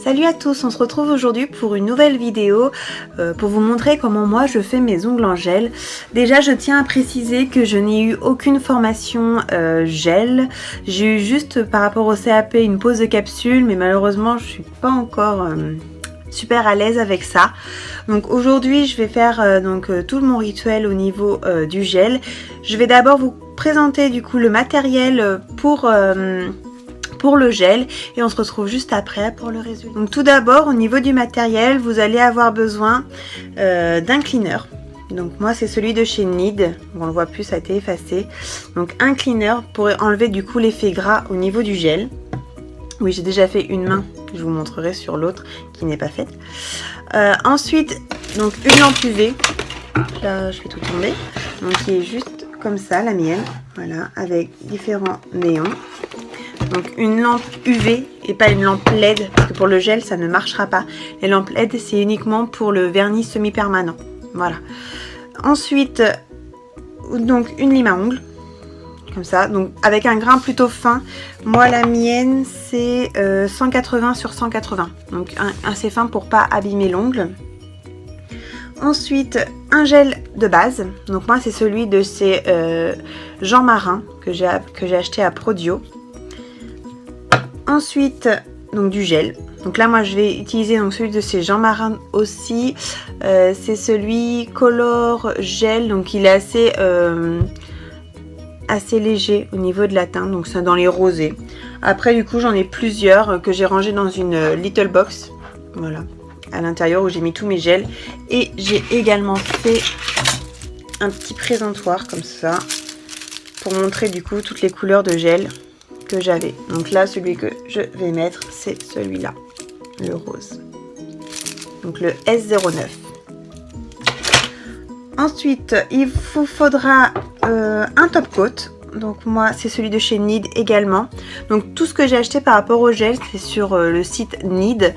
Salut à tous, on se retrouve aujourd'hui pour une nouvelle vidéo pour vous montrer comment moi je fais mes ongles en gel. Déjà je tiens à préciser que je n'ai eu aucune formation gel. J'ai eu juste par rapport au CAP une pose de capsule, mais malheureusement je suis pas encore super à l'aise avec ça. Donc aujourd'hui je vais faire tout mon rituel au niveau du gel. Je vais d'abord vous présenter du coup le matériel pour le gel et on se retrouve juste après pour le résultat. Donc tout d'abord au niveau du matériel vous allez avoir besoin d'un cleaner. Donc moi c'est celui de chez Need, on le voit plus, ça a été effacé. Donc un cleaner pour enlever du coup l'effet gras au niveau du gel. Oui, j'ai déjà fait une main, je vous montrerai sur l'autre qui n'est pas faite. Ensuite donc une lampe UV, là je fais tout tomber, donc qui est juste comme ça, la mienne, voilà, avec différents néons. Donc une lampe UV et pas une lampe LED, parce que pour le gel ça ne marchera pas. Les lampes LED c'est uniquement pour le vernis semi-permanent. Voilà. Ensuite, donc une lime à ongles, comme ça, donc avec un grain plutôt fin. Moi la mienne c'est 180 sur 180, donc assez fin pour pas abîmer l'ongle. Ensuite un gel de base, donc moi c'est celui de chez Jean Marin que j'ai acheté à Prodio. Ensuite, donc du gel. Donc là, moi, je vais utiliser donc celui de chez Jean Marin aussi. C'est celui Color Gel. Donc, il est assez léger au niveau de la teinte. Donc, c'est dans les rosés. Après, du coup, j'en ai plusieurs que j'ai rangés dans une little box. Voilà, à l'intérieur où j'ai mis tous mes gels. Et j'ai également fait un petit présentoir comme ça pour montrer du coup toutes les couleurs de gel que j'avais. Donc là celui que je vais mettre c'est celui-là, le rose, donc le S09. Ensuite il vous faudra un top coat, donc moi c'est celui de chez Need également. Donc tout ce que j'ai acheté par rapport au gel c'est sur le site Need.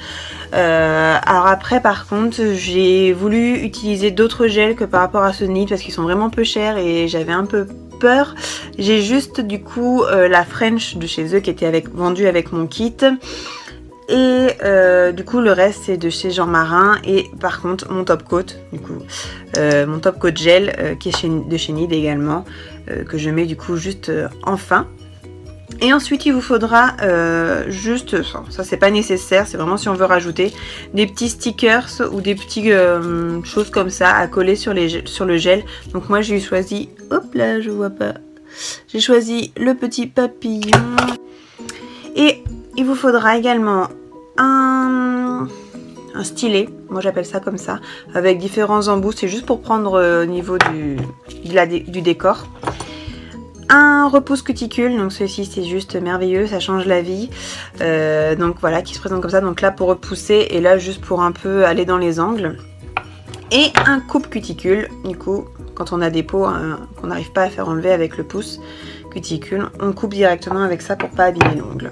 Alors après par contre j'ai voulu utiliser d'autres gels que par rapport à ce Need parce qu'ils sont vraiment peu chers et j'avais un peu peur. J'ai juste du coup la French de chez eux qui était vendue avec mon kit. Et du coup le reste c'est de chez Jean Marin. Et par contre mon top coat, du coup mon top coat gel qui est de chez Need également, que je mets du coup juste en fin. Et ensuite il vous faudra juste, ça c'est pas nécessaire, c'est vraiment si on veut rajouter des petits stickers ou des petites choses comme ça à coller sur le gel. Donc moi j'ai choisi, hop là je vois pas, j'ai choisi le petit papillon. Et il vous faudra également un stylet, moi j'appelle ça comme ça, avec différents embouts, c'est juste pour prendre au niveau du décor. Un repousse cuticule, donc ceci c'est juste merveilleux, ça change la vie. Donc voilà, qui se présente comme ça, donc là pour repousser et là juste pour un peu aller dans les angles. Et un coupe cuticule, du coup quand on a des peaux qu'on n'arrive pas à faire enlever avec le pouce cuticule, on coupe directement avec ça pour pas abîmer l'ongle.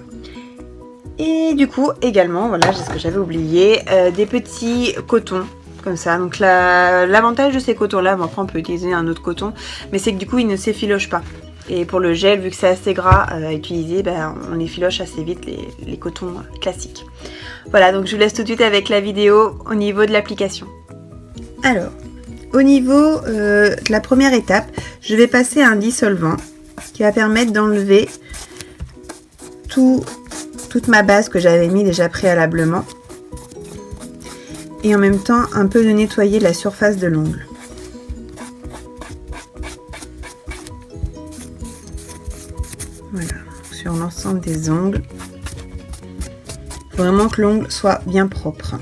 Et du coup également, voilà, c'est ce que j'avais oublié, des petits cotons. Comme ça, donc l'avantage de ces cotons là, bon, après on peut utiliser un autre coton, mais c'est que du coup il ne s'effiloche pas. Et pour le gel, vu que c'est assez gras à utiliser, on effiloche assez vite les cotons classiques. Voilà, donc je vous laisse tout de suite avec la vidéo au niveau de l'application. Alors, au niveau de la première étape, je vais passer un dissolvant qui va permettre d'enlever toute ma base que j'avais mis déjà préalablement. Et en même temps, un peu de nettoyer la surface de l'ongle. Voilà, sur l'ensemble des ongles. Il faut vraiment que l'ongle soit bien propre,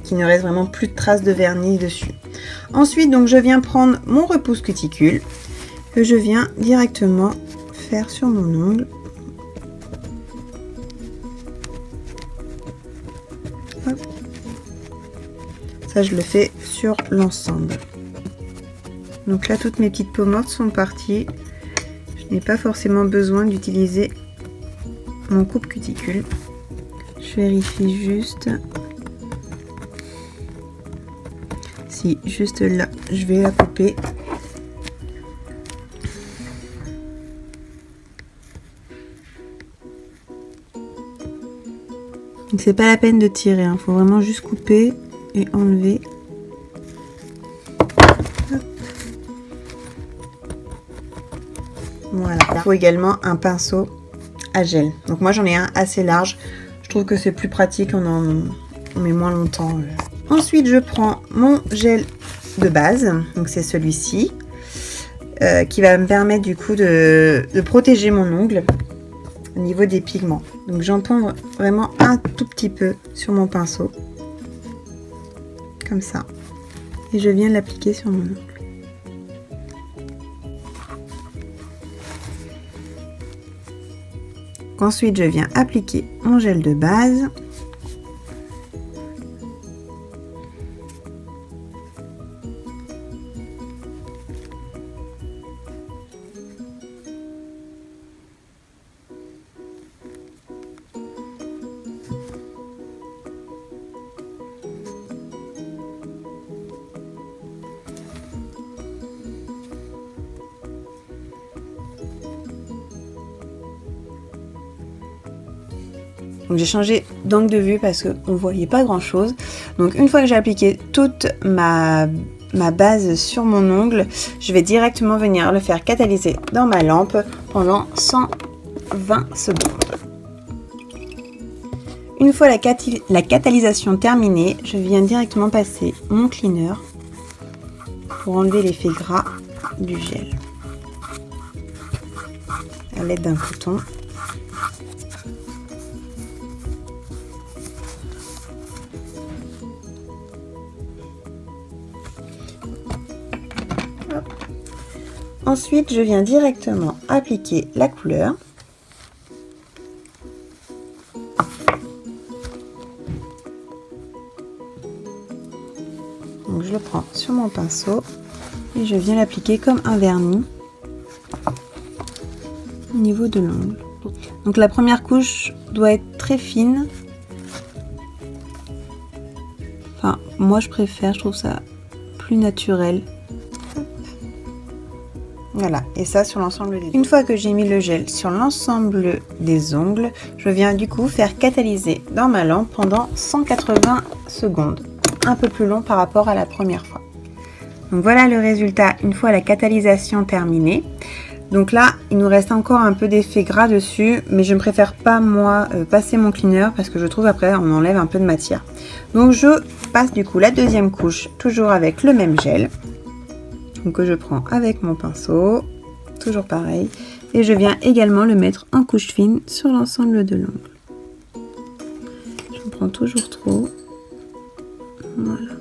qu'il ne reste vraiment plus de traces de vernis dessus. Ensuite, donc, je viens prendre mon repousse cuticule que je viens directement faire sur mon ongle. Hop. Ça, je le fais sur l'ensemble. Donc là, toutes mes petites peaux mortes sont parties. Je n'ai pas forcément besoin d'utiliser mon coupe cuticule. Je vérifie juste si juste là, je vais la couper. Donc c'est pas la peine de tirer, hein. Faut vraiment juste couper et enlever. Hop. Voilà. Il faut également un pinceau à gel. Donc moi j'en ai un assez large. Je trouve que c'est plus pratique, on met moins longtemps. Ensuite je prends mon gel de base, donc c'est celui-ci, qui va me permettre du coup de protéger mon ongle au niveau des pigments. Donc j'en prends vraiment un tout petit peu sur mon pinceau, comme ça, et je viens l'appliquer sur mon ongle. Ensuite je viens appliquer mon gel de base. Donc j'ai changé d'angle de vue parce qu'on ne voyait pas grand chose. Donc une fois que j'ai appliqué toute ma base sur mon ongle, je vais directement venir le faire catalyser dans ma lampe pendant 120 secondes. Une fois la catalysation terminée, je viens directement passer mon cleaner pour enlever l'effet gras du gel à l'aide d'un coton. Ensuite, je viens directement appliquer la couleur. Donc, je le prends sur mon pinceau et je viens l'appliquer comme un vernis au niveau de l'ongle. Donc, la première couche doit être très fine. Enfin, moi, je préfère, je trouve ça plus naturel. Voilà, et ça sur l'ensemble des ongles. Une fois que j'ai mis le gel sur l'ensemble des ongles, je viens du coup faire catalyser dans ma lampe pendant 180 secondes. Un peu plus long par rapport à la première fois. Donc voilà le résultat une fois la catalysation terminée. Donc là, il nous reste encore un peu d'effet gras dessus, mais je ne préfère pas moi passer mon cleaner parce que je trouve après on enlève un peu de matière. Donc je passe du coup la deuxième couche, toujours avec le même gel. Donc que je prends avec mon pinceau, toujours pareil, et je viens également le mettre en couche fine sur l'ensemble de l'ongle. J'en prends toujours trop. Voilà.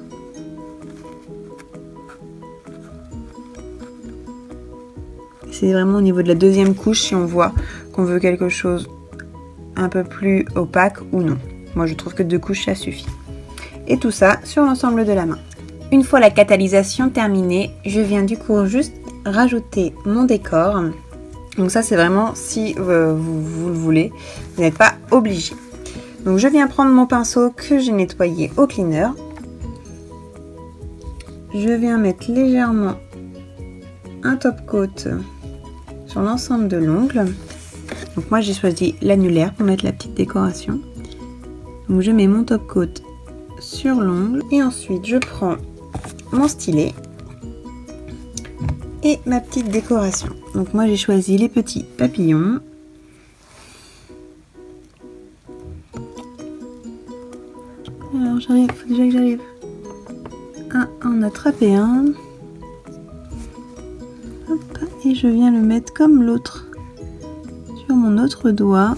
C'est vraiment au niveau de la deuxième couche si on voit qu'on veut quelque chose un peu plus opaque ou non. Moi je trouve que 2 couches ça suffit. Et tout ça sur l'ensemble de la main. Une fois la catalysation terminée, je viens du coup juste rajouter mon décor. Donc ça c'est vraiment si vous le voulez, vous n'êtes pas obligé. Donc je viens prendre mon pinceau que j'ai nettoyé au cleaner. Je viens mettre légèrement un top coat sur l'ensemble de l'ongle. Donc moi j'ai choisi l'annulaire pour mettre la petite décoration. Donc je mets mon top coat sur l'ongle et ensuite je prends mon stylet et ma petite décoration. Donc moi j'ai choisi les petits papillons. Alors j'arrive, faut déjà que j'arrive à en attraper un. Hop, et je viens le mettre comme l'autre sur mon autre doigt.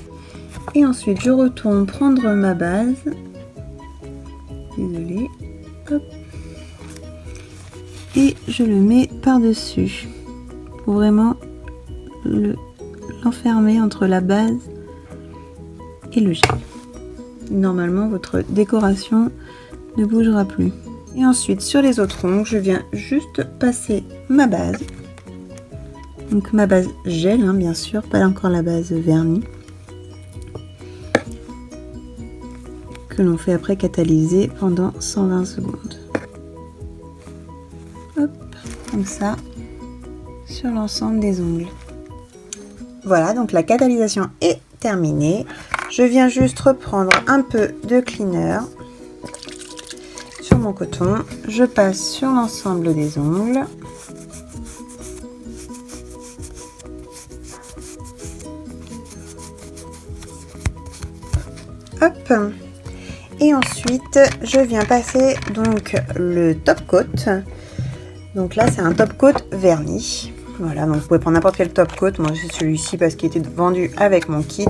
Et ensuite je retourne prendre ma base. Désolée. Hop. Et je le mets par-dessus pour vraiment l'enfermer entre la base et le gel. Normalement, votre décoration ne bougera plus. Et ensuite, sur les autres ongles, je viens juste passer ma base. Donc ma base gel, hein, bien sûr, pas encore la base vernis. Que l'on fait après catalyser pendant 120 secondes. Hop, comme ça, sur l'ensemble des ongles. Voilà, donc la catalysation est terminée. je viens juste reprendre un peu de cleaner sur mon coton. Je passe sur l'ensemble des ongles. Hop. Et ensuite, je viens passer donc le top coat. Donc là, c'est un top coat verni. Voilà, donc vous pouvez prendre n'importe quel top coat. Moi, c'est celui-ci parce qu'il était vendu avec mon kit.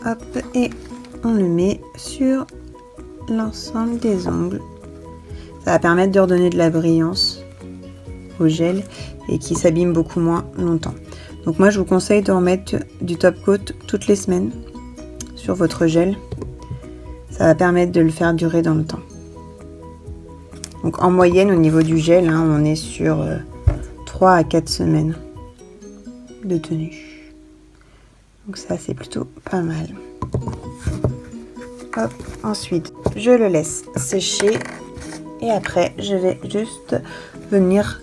Hop, et on le met sur l'ensemble des ongles. Ça va permettre de redonner de la brillance au gel et qui s'abîme beaucoup moins longtemps. Donc moi, je vous conseille de remettre du top coat toutes les semaines sur votre gel. Ça va permettre de le faire durer dans le temps. Donc en moyenne, au niveau du gel, hein, on est sur 3 à 4 semaines de tenue. Donc ça, c'est plutôt pas mal. Hop, ensuite, je le laisse sécher. Et après, je vais juste venir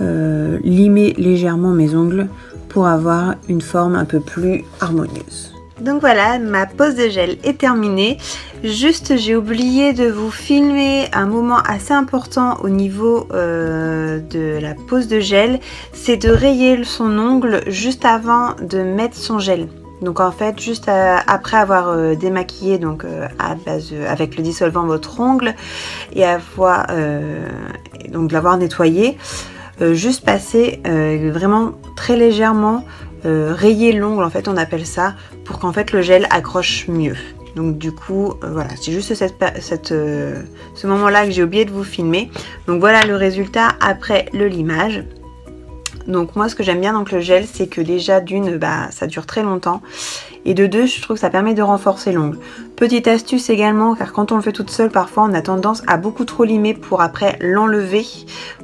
limer légèrement mes ongles pour avoir une forme un peu plus harmonieuse. Donc voilà, ma pose de gel est terminée. Juste, j'ai oublié de vous filmer un moment assez important au niveau de la pose de gel. C'est de rayer son ongle juste avant de mettre son gel. Donc en fait, juste après avoir démaquillé donc à base avec le dissolvant votre ongle et avoir donc l'avoir nettoyé, juste passer vraiment très légèrement. Rayer l'ongle, en fait on appelle ça, pour qu'en fait le gel accroche mieux. Donc du coup voilà, c'est juste ce moment là que j'ai oublié de vous filmer. Donc voilà le résultat après le limage. Donc moi ce que j'aime bien dans le gel, c'est que déjà d'une, ça dure très longtemps, et de deux, je trouve que ça permet de renforcer l'ongle. Petite astuce également, car quand on le fait toute seule, parfois on a tendance à beaucoup trop limer pour après l'enlever,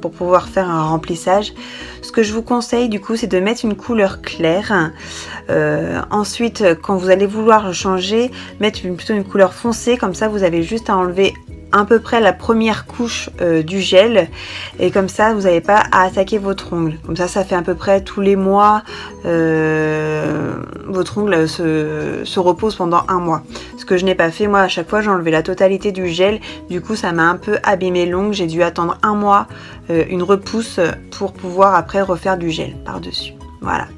pour pouvoir faire un remplissage. Ce que je vous conseille du coup, c'est de mettre une couleur claire. Ensuite, quand vous allez vouloir le changer, mettre plutôt une couleur foncée, comme ça vous avez juste à enlever à peu près la première couche du gel, et comme ça vous n'avez pas à attaquer votre ongle. Comme ça fait à peu près tous les mois, votre ongle se repose pendant un mois. Ce que je n'ai pas fait, moi à chaque fois j'ai enlevé la totalité du gel, du coup ça m'a un peu abîmé l'ongle, j'ai dû attendre un mois, une repousse pour pouvoir après refaire du gel par dessus. Voilà.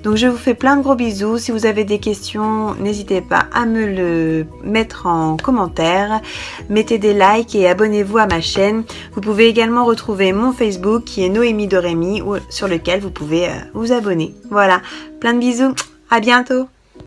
Donc je vous fais plein de gros bisous. Si vous avez des questions, n'hésitez pas à me le mettre en commentaire. Mettez des likes et abonnez-vous à ma chaîne. Vous pouvez également retrouver mon Facebook qui est Noémie Doremi, sur lequel vous pouvez vous abonner. Voilà, plein de bisous, à bientôt.